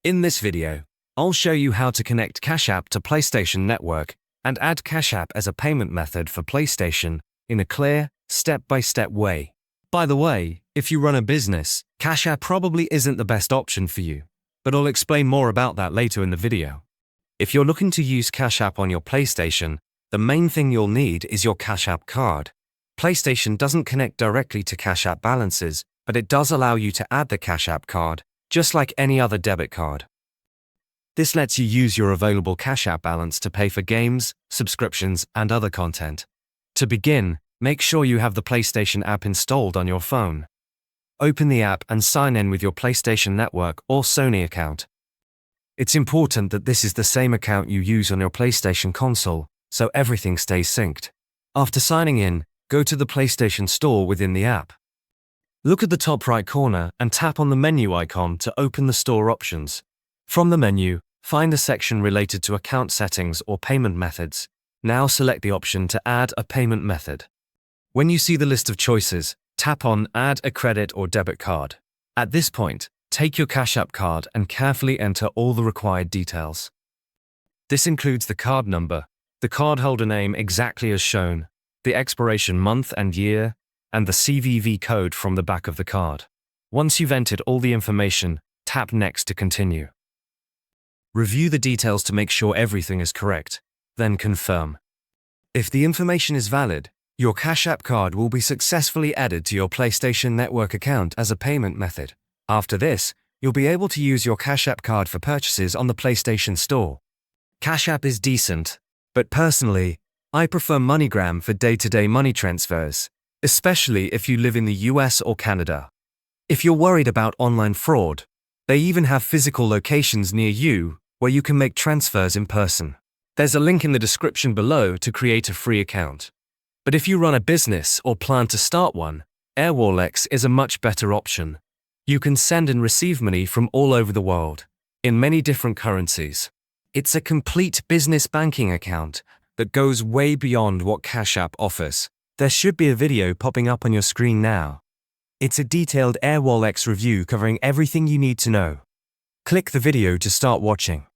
In this video, I'll show you how to connect Cash App to PlayStation Network and add Cash App as a payment method for PlayStation in a clear, step-by-step way. By the way, if you run a business, Cash App probably isn't the best option for you, but I'll explain more about that later in the video. If you're looking to use Cash App on your PlayStation, the main thing you'll need is your Cash App card. PlayStation doesn't connect directly to Cash App balances, but it does allow you to add the Cash App card, just like any other debit card. This lets you use your available Cash App balance to pay for games, subscriptions, and other content. To begin, make sure you have the PlayStation app installed on your phone. Open the app and sign in with your PlayStation Network or Sony account. It's important that this is the same account you use on your PlayStation console, so everything stays synced. After signing in, go to the PlayStation Store within the app. Look at the top right corner and tap on the menu icon to open the store options. From the menu, find a section related to account settings or payment methods. Now select the option to add a payment method. When you see the list of choices, tap on Add a credit or debit card. At this point, take your Cash App card and carefully enter all the required details. This includes the card number, the cardholder name exactly as shown, the expiration month and year, and the CVV code from the back of the card. Once you've entered all the information, tap Next to continue. Review the details to make sure everything is correct, then confirm. If the information is valid, your Cash App card will be successfully added to your PlayStation Network account as a payment method. After this, you'll be able to use your Cash App card for purchases on the PlayStation Store. Cash App is decent, but personally, I prefer MoneyGram for day-to-day money transfers, especially if you live in the US or Canada. If you're worried about online fraud, they even have physical locations near you where you can make transfers in person. There's a link in the description below to create a free account. But if you run a business or plan to start one, AirWallex is a much better option. You can send and receive money from all over the world, in many different currencies. It's a complete business banking account that goes way beyond what Cash App offers. There should be a video popping up on your screen now. It's a detailed AirWallex review covering everything you need to know. Click the video to start watching.